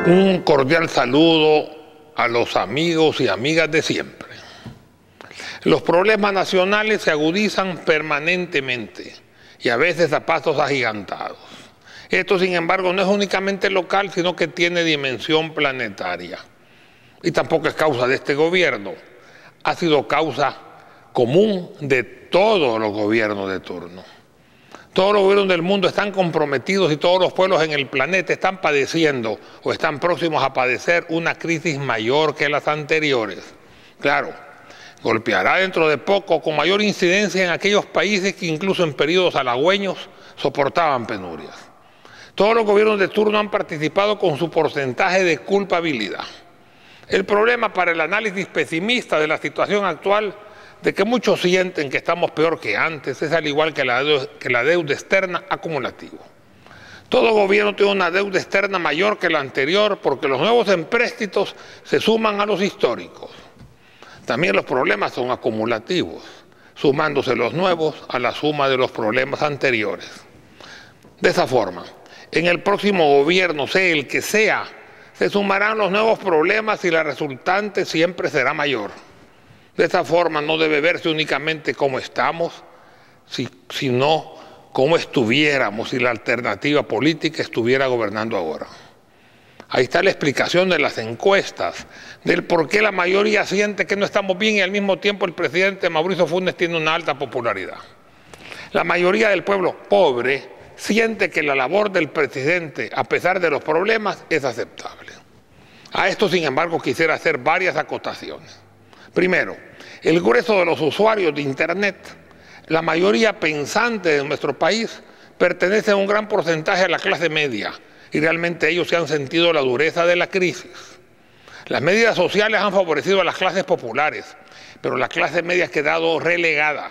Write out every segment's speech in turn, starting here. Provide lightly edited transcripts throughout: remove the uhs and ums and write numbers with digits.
Un cordial saludo a los amigos y amigas de siempre. Los problemas nacionales se agudizan permanentemente y a veces a pasos agigantados. Esto, sin embargo, no es únicamente local, sino que tiene dimensión planetaria. Y tampoco es causa de este gobierno. Ha sido causa común de todos los gobiernos de turno. Todos los gobiernos del mundo están comprometidos y todos los pueblos en el planeta están padeciendo o están próximos a padecer una crisis mayor que las anteriores. Claro, golpeará dentro de poco con mayor incidencia en aquellos países que incluso en periodos halagüeños soportaban penurias. Todos los gobiernos de turno han participado con su porcentaje de culpabilidad. El problema para el análisis pesimista de la situación actual, de que muchos sienten que estamos peor que antes, es al igual que la deuda externa acumulativa. Todo gobierno tiene una deuda externa mayor que la anterior porque los nuevos empréstitos se suman a los históricos. También los problemas son acumulativos, sumándose los nuevos a la suma de los problemas anteriores. De esa forma, en el próximo gobierno, sea el que sea, se sumarán los nuevos problemas y la resultante siempre será mayor. De esta forma no debe verse únicamente cómo estamos, sino cómo estuviéramos si la alternativa política estuviera gobernando ahora. Ahí está la explicación de las encuestas, del por qué la mayoría siente que no estamos bien y al mismo tiempo el presidente Mauricio Funes tiene una alta popularidad. La mayoría del pueblo pobre siente que la labor del presidente, a pesar de los problemas, es aceptable. A esto, sin embargo, quisiera hacer varias acotaciones. Primero, el grueso de los usuarios de Internet, la mayoría pensante de nuestro país, pertenece a un gran porcentaje a la clase media y realmente ellos se han sentido la dureza de la crisis. Las medidas sociales han favorecido a las clases populares, pero la clase media ha quedado relegada.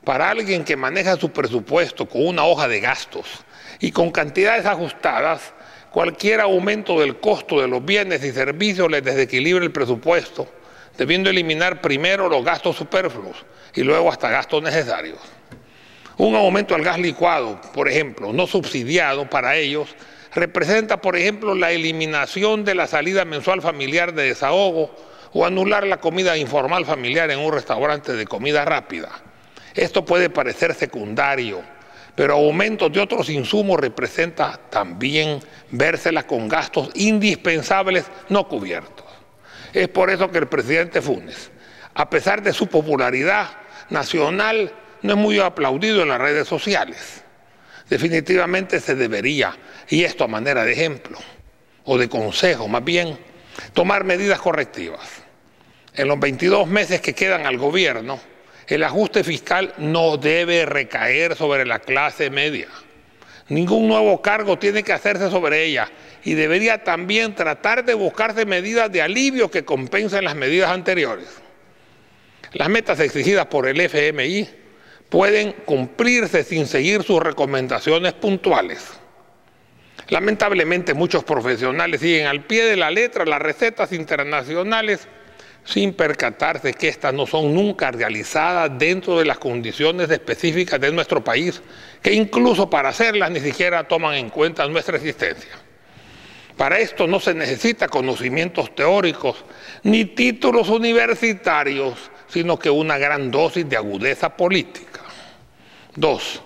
Para alguien que maneja su presupuesto con una hoja de gastos y con cantidades ajustadas, cualquier aumento del costo de los bienes y servicios les desequilibra el presupuesto, debiendo eliminar primero los gastos superfluos y luego hasta gastos necesarios. Un aumento al gas licuado, por ejemplo, no subsidiado para ellos, representa, por ejemplo, la eliminación de la salida mensual familiar de desahogo o anular la comida informal familiar en un restaurante de comida rápida. Esto puede parecer secundario, pero aumentos de otros insumos representa también vérselas con gastos indispensables no cubiertos. Es por eso que el presidente Funes, a pesar de su popularidad nacional, no es muy aplaudido en las redes sociales. Definitivamente se debería, y esto a manera de ejemplo, o de consejo más bien, tomar medidas correctivas. En los 22 meses que quedan al gobierno, el ajuste fiscal no debe recaer sobre la clase media. Ningún nuevo cargo tiene que hacerse sobre ella y debería también tratar de buscarse medidas de alivio que compensen las medidas anteriores. Las metas exigidas por el FMI pueden cumplirse sin seguir sus recomendaciones puntuales. Lamentablemente, muchos profesionales siguen al pie de la letra las recetas internacionales sin percatarse que estas no son nunca realizadas dentro de las condiciones específicas de nuestro país, que incluso para hacerlas ni siquiera toman en cuenta nuestra existencia. Para esto no se necesita conocimientos teóricos ni títulos universitarios, sino que una gran dosis de agudeza política. 2.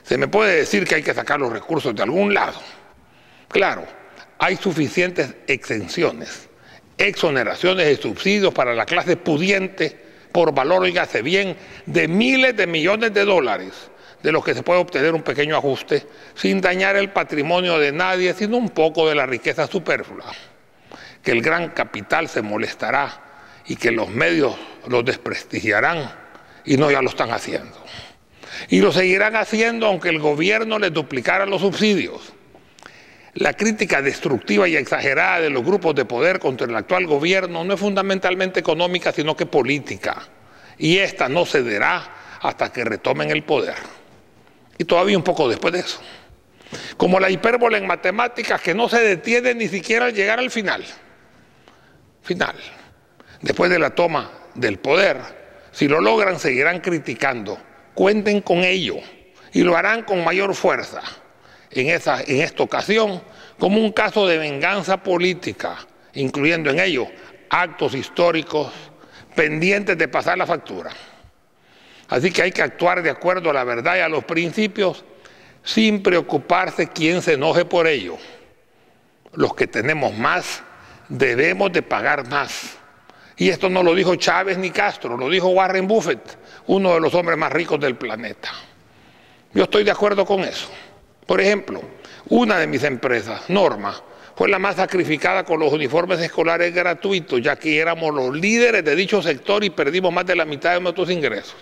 Se me puede decir que hay que sacar los recursos de algún lado. Claro, hay suficientes exenciones, exoneraciones de subsidios para la clase pudiente por valor, oígase bien, de miles de millones de dólares, de los que se puede obtener un pequeño ajuste sin dañar el patrimonio de nadie, sino un poco de la riqueza superflua. Que el gran capital se molestará y que los medios los desprestigiarán, y no ya lo están haciendo. Y lo seguirán haciendo aunque el gobierno les duplicara los subsidios. La crítica destructiva y exagerada de los grupos de poder contra el actual gobierno no es fundamentalmente económica, sino que política. Y esta no cederá hasta que retomen el poder. Y todavía un poco después de eso. Como la hipérbole en matemáticas que no se detiene ni siquiera al llegar al final. Después de la toma del poder, si lo logran, seguirán criticando. Cuenten con ello y lo harán con mayor fuerza. en esta ocasión como un caso de venganza política, incluyendo en ello actos históricos pendientes de pasar la factura. Así que hay que actuar de acuerdo a la verdad y a los principios sin preocuparse quién se enoje por ello. Los que tenemos más debemos de pagar más. Y esto no lo dijo Chávez ni Castro, lo dijo Warren Buffett, uno de los hombres más ricos del planeta. Yo estoy de acuerdo con eso. Por ejemplo, una de mis empresas, Norma, fue la más sacrificada con los uniformes escolares gratuitos, ya que éramos los líderes de dicho sector y perdimos más de la mitad de nuestros ingresos.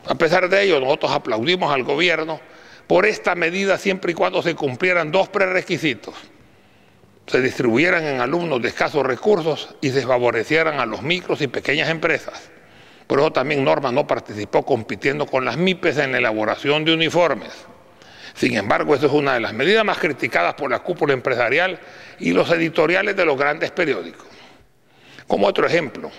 A pesar de ello, nosotros aplaudimos al gobierno por esta medida siempre y cuando se cumplieran dos prerequisitos: se distribuyeran en alumnos de escasos recursos y se favorecieran a los micros y pequeñas empresas. Por eso también Norma no participó compitiendo con las MIPES en la elaboración de uniformes. Sin embargo, esa es una de las medidas más criticadas por la cúpula empresarial y los editoriales de los grandes periódicos. Como otro ejemplo,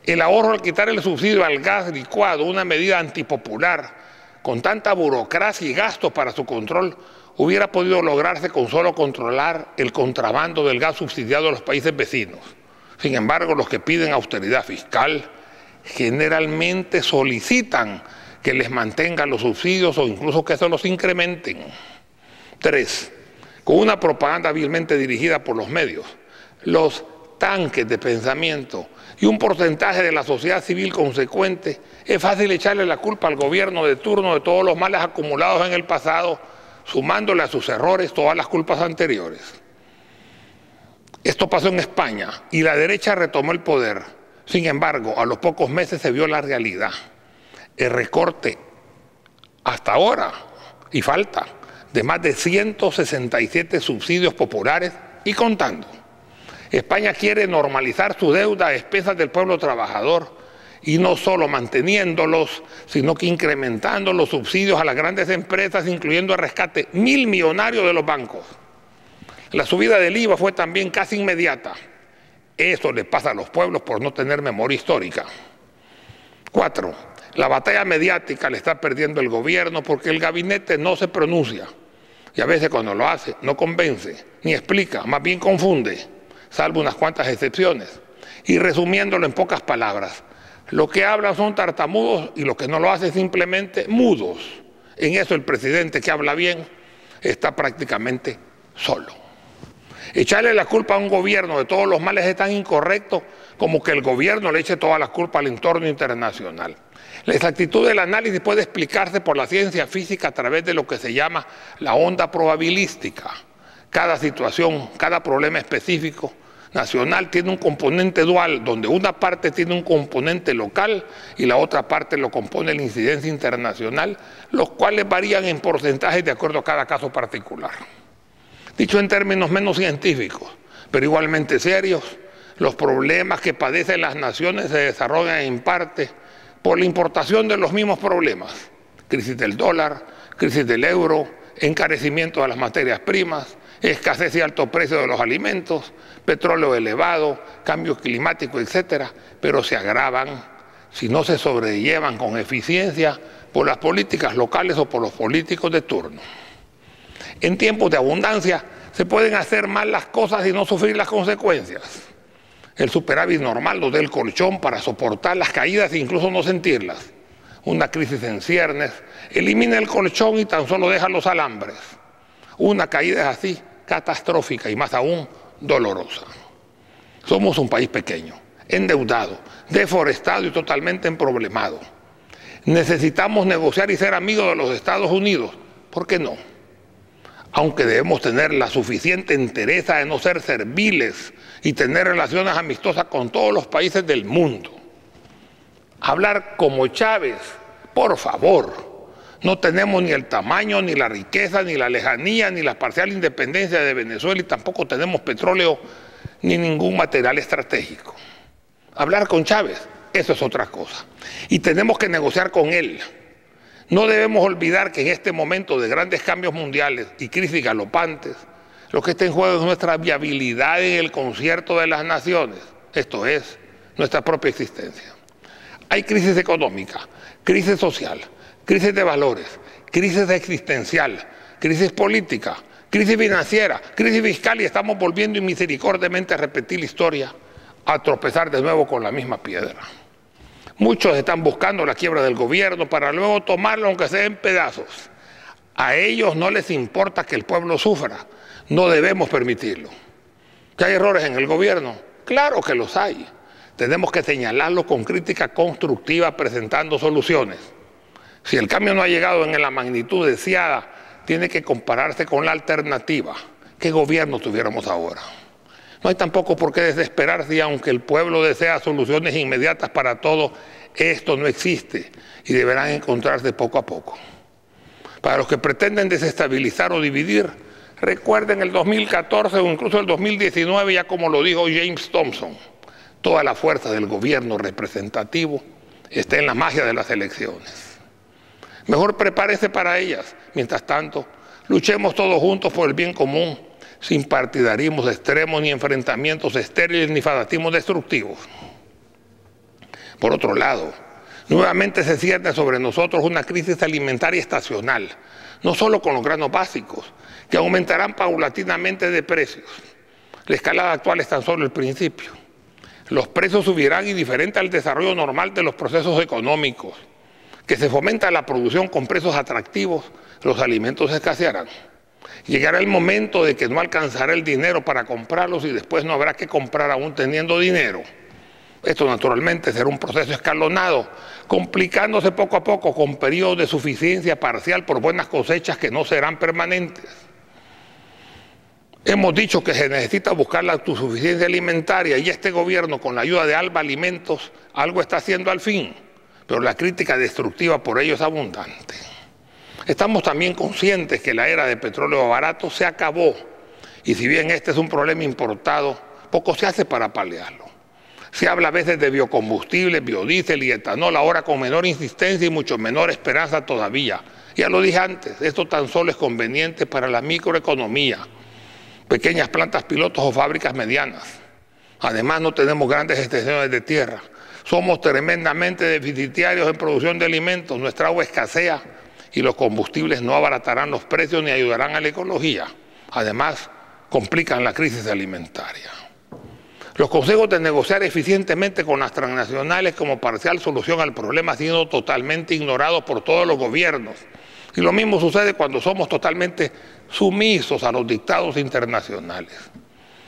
el ahorro al quitar el subsidio al gas licuado, una medida antipopular, con tanta burocracia y gastos para su control, hubiera podido lograrse con solo controlar el contrabando del gas subsidiado a los países vecinos. Sin embargo, los que piden austeridad fiscal generalmente solicitan que les mantengan los subsidios o incluso que se los incrementen. 3. Con una propaganda hábilmente dirigida por los medios, los tanques de pensamiento y un porcentaje de la sociedad civil consecuente, es fácil echarle la culpa al gobierno de turno de todos los males acumulados en el pasado, sumándole a sus errores todas las culpas anteriores. Esto pasó en España y la derecha retomó el poder. Sin embargo, a los pocos meses se vio la realidad. El recorte hasta ahora, y falta, de más de 167 subsidios populares y contando. España quiere normalizar su deuda a expensas del pueblo trabajador y no solo manteniéndolos, sino que incrementando los subsidios a las grandes empresas, incluyendo el rescate millonario de los bancos. La subida del IVA fue también casi inmediata. Eso le pasa a los pueblos por no tener memoria histórica. 4. La batalla mediática le está perdiendo el gobierno porque el gabinete no se pronuncia. Y a veces cuando lo hace no convence, ni explica, más bien confunde, salvo unas cuantas excepciones. Y resumiéndolo en pocas palabras, lo que hablan son tartamudos y los que no lo hacen simplemente mudos. En eso el presidente, que habla bien, está prácticamente solo. Echarle la culpa a un gobierno de todos los males es tan incorrecto como que el gobierno le eche toda la culpa al entorno internacional. La exactitud del análisis puede explicarse por la ciencia física a través de lo que se llama la onda probabilística. Cada situación, cada problema específico nacional tiene un componente dual, donde una parte tiene un componente local y la otra parte lo compone la incidencia internacional, los cuales varían en porcentajes de acuerdo a cada caso particular. Dicho en términos menos científicos, pero igualmente serios, los problemas que padecen las naciones se desarrollan en parte por la importación de los mismos problemas: crisis del dólar, crisis del euro, encarecimiento de las materias primas, escasez y alto precio de los alimentos, petróleo elevado, cambio climático, etcétera, pero se agravan si no se sobrellevan con eficiencia por las políticas locales o por los políticos de turno. En tiempos de abundancia se pueden hacer mal las cosas y no sufrir las consecuencias. El superávit normal nos da el colchón para soportar las caídas e incluso no sentirlas. Una crisis en ciernes elimina el colchón y tan solo deja los alambres. Una caída es así, catastrófica y más aún dolorosa. Somos un país pequeño, endeudado, deforestado y totalmente emproblemado. Necesitamos negociar y ser amigos de los Estados Unidos. ¿Por qué no? Aunque debemos tener la suficiente entereza de no ser serviles y tener relaciones amistosas con todos los países del mundo. Hablar como Chávez, por favor. No tenemos ni el tamaño, ni la riqueza, ni la lejanía, ni la parcial independencia de Venezuela y tampoco tenemos petróleo ni ningún material estratégico. Hablar con Chávez, eso es otra cosa. Y tenemos que negociar con él. No debemos olvidar que en este momento de grandes cambios mundiales y crisis galopantes, lo que está en juego es nuestra viabilidad en el concierto de las naciones, esto es, nuestra propia existencia. Hay crisis económica, crisis social, crisis de valores, crisis existencial, crisis política, crisis financiera, crisis fiscal y estamos volviendo inmisericordiamente a repetir la historia, a tropezar de nuevo con la misma piedra. Muchos están buscando la quiebra del gobierno para luego tomarlo aunque sea en pedazos. A ellos no les importa que el pueblo sufra, no debemos permitirlo. ¿Que hay errores en el gobierno? Claro que los hay. Tenemos que señalarlos con crítica constructiva presentando soluciones. Si el cambio no ha llegado en la magnitud deseada, tiene que compararse con la alternativa. ¿Qué gobierno tuviéramos ahora? No hay tampoco por qué desesperarse y aunque el pueblo desea soluciones inmediatas para todo, esto no existe y deberán encontrarse poco a poco. Para los que pretenden desestabilizar o dividir, recuerden el 2014 o incluso el 2019, ya como lo dijo James Thompson, toda la fuerza del gobierno representativo está en la magia de las elecciones. Mejor prepárese para ellas. Mientras tanto, luchemos todos juntos por el bien común, sin partidarismos extremos, ni enfrentamientos estériles, ni fanatismos destructivos. Por otro lado, nuevamente se cierne sobre nosotros una crisis alimentaria estacional, no solo con los granos básicos, que aumentarán paulatinamente de precios. La escalada actual es tan solo el principio. Los precios subirán y diferente al desarrollo normal de los procesos económicos, que se fomenta la producción con precios atractivos, los alimentos escasearán. Llegará el momento de que no alcanzará el dinero para comprarlos y después no habrá que comprar aún teniendo dinero. Esto naturalmente será un proceso escalonado, complicándose poco a poco con periodos de suficiencia parcial por buenas cosechas que no serán permanentes. Hemos dicho que se necesita buscar la autosuficiencia alimentaria y este gobierno, con la ayuda de Alba Alimentos, algo está haciendo al fin, pero la crítica destructiva por ello es abundante. Estamos también conscientes que la era de petróleo barato se acabó y si bien este es un problema importado, poco se hace para paliarlo. Se habla a veces de biocombustibles, biodiesel y etanol, ahora con menor insistencia y mucho menor esperanza todavía. Ya lo dije antes, esto tan solo es conveniente para la microeconomía, pequeñas plantas pilotos o fábricas medianas. Además no tenemos grandes extensiones de tierra. Somos tremendamente deficitarios en producción de alimentos, nuestra agua escasea y los combustibles no abaratarán los precios ni ayudarán a la ecología. Además, complican la crisis alimentaria. Los consejos de negociar eficientemente con las transnacionales como parcial solución al problema han sido totalmente ignorados por todos los gobiernos. Y lo mismo sucede cuando somos totalmente sumisos a los dictados internacionales.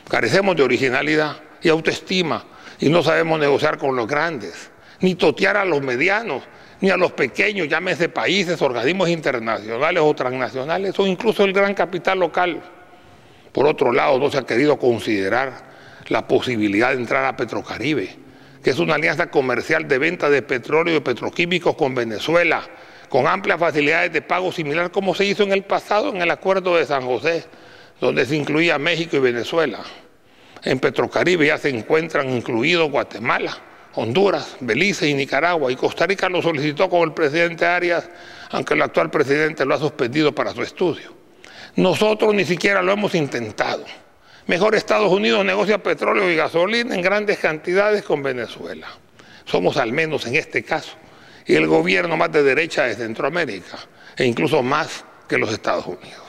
Carecemos de originalidad y autoestima y no sabemos negociar con los grandes, ni totear a los medianos, ni a los pequeños, llámese países, organismos internacionales o transnacionales, o incluso el gran capital local. Por otro lado, no se ha querido considerar la posibilidad de entrar a Petrocaribe, que es una alianza comercial de venta de petróleo y petroquímicos con Venezuela, con amplias facilidades de pago similar como se hizo en el pasado en el Acuerdo de San José, donde se incluía México y Venezuela. En Petrocaribe ya se encuentran incluidos Guatemala, Honduras, Belice y Nicaragua, y Costa Rica lo solicitó con el presidente Arias, aunque el actual presidente lo ha suspendido para su estudio. Nosotros ni siquiera lo hemos intentado. Mejor Estados Unidos negocia petróleo y gasolina en grandes cantidades con Venezuela. Somos al menos en este caso el gobierno más de derecha de Centroamérica, e incluso más que los Estados Unidos.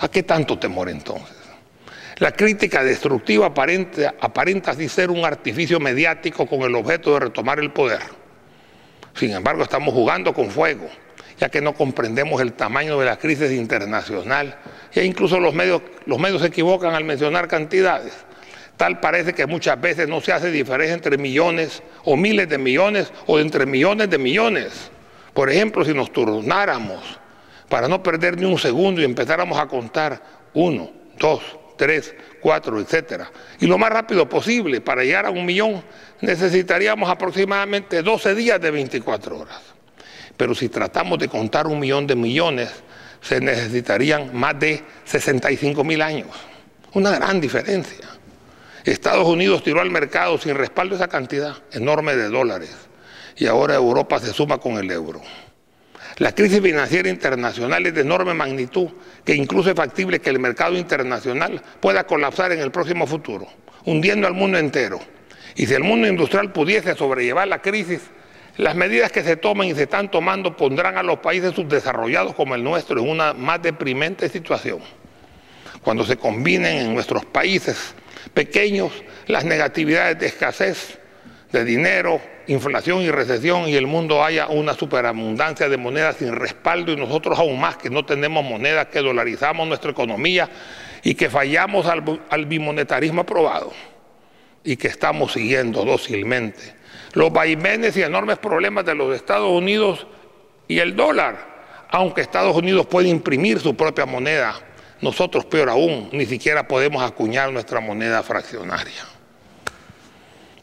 ¿A qué tanto temor entonces? La crítica destructiva aparenta así ser un artificio mediático con el objeto de retomar el poder. Sin embargo, estamos jugando con fuego, ya que no comprendemos el tamaño de la crisis internacional e incluso los medios se equivocan al mencionar cantidades. Tal parece que muchas veces no se hace diferencia entre millones o miles de millones o entre millones de millones. Por ejemplo, si nos turnáramos para no perder ni un segundo y empezáramos a contar 1, 2, 3, 4, etcétera. Y lo más rápido posible, para llegar a 1 millón, necesitaríamos aproximadamente 12 días de 24 horas. Pero si tratamos de contar 1 millón de millones, se necesitarían más de 65.000 años. Una gran diferencia. Estados Unidos tiró al mercado sin respaldo esa cantidad enorme de dólares. Y ahora Europa se suma con el euro. La crisis financiera internacional es de enorme magnitud, que incluso es factible que el mercado internacional pueda colapsar en el próximo futuro, hundiendo al mundo entero. Y si el mundo industrial pudiese sobrellevar la crisis, Las medidas que se toman y se están tomando pondrán a los países subdesarrollados como el nuestro en una más deprimente situación. Cuando se combinen en nuestros países pequeños las negatividades de escasez de dinero, inflación y recesión, y el mundo haya una superabundancia de monedas sin respaldo, y nosotros aún más que no tenemos monedas, que dolarizamos nuestra economía y que fallamos al bimonetarismo aprobado y que estamos siguiendo dócilmente los vaivenes y enormes problemas de los Estados Unidos y el dólar, aunque Estados Unidos puede imprimir su propia moneda, nosotros peor aún, ni siquiera podemos acuñar nuestra moneda fraccionaria.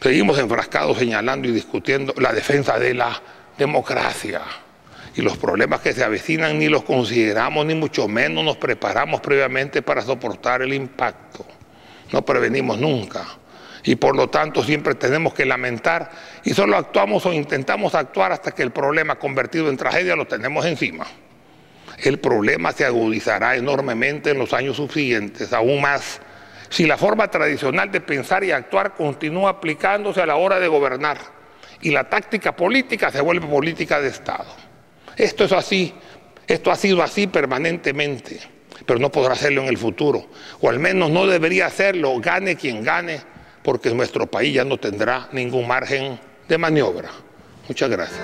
Seguimos enfrascados señalando y discutiendo la defensa de la democracia, y los problemas que se avecinan ni los consideramos, ni mucho menos nos preparamos previamente para soportar el impacto. No prevenimos nunca, y por lo tanto siempre tenemos que lamentar, y solo actuamos o intentamos actuar hasta que el problema convertido en tragedia lo tenemos encima. El problema se agudizará enormemente en los años subsiguientes, aún más si la forma tradicional de pensar y actuar continúa aplicándose a la hora de gobernar y la táctica política se vuelve política de Estado. Esto es así, esto ha sido así permanentemente, pero no podrá hacerlo en el futuro, o al menos no debería hacerlo, gane quien gane, porque nuestro país ya no tendrá ningún margen de maniobra. Muchas gracias.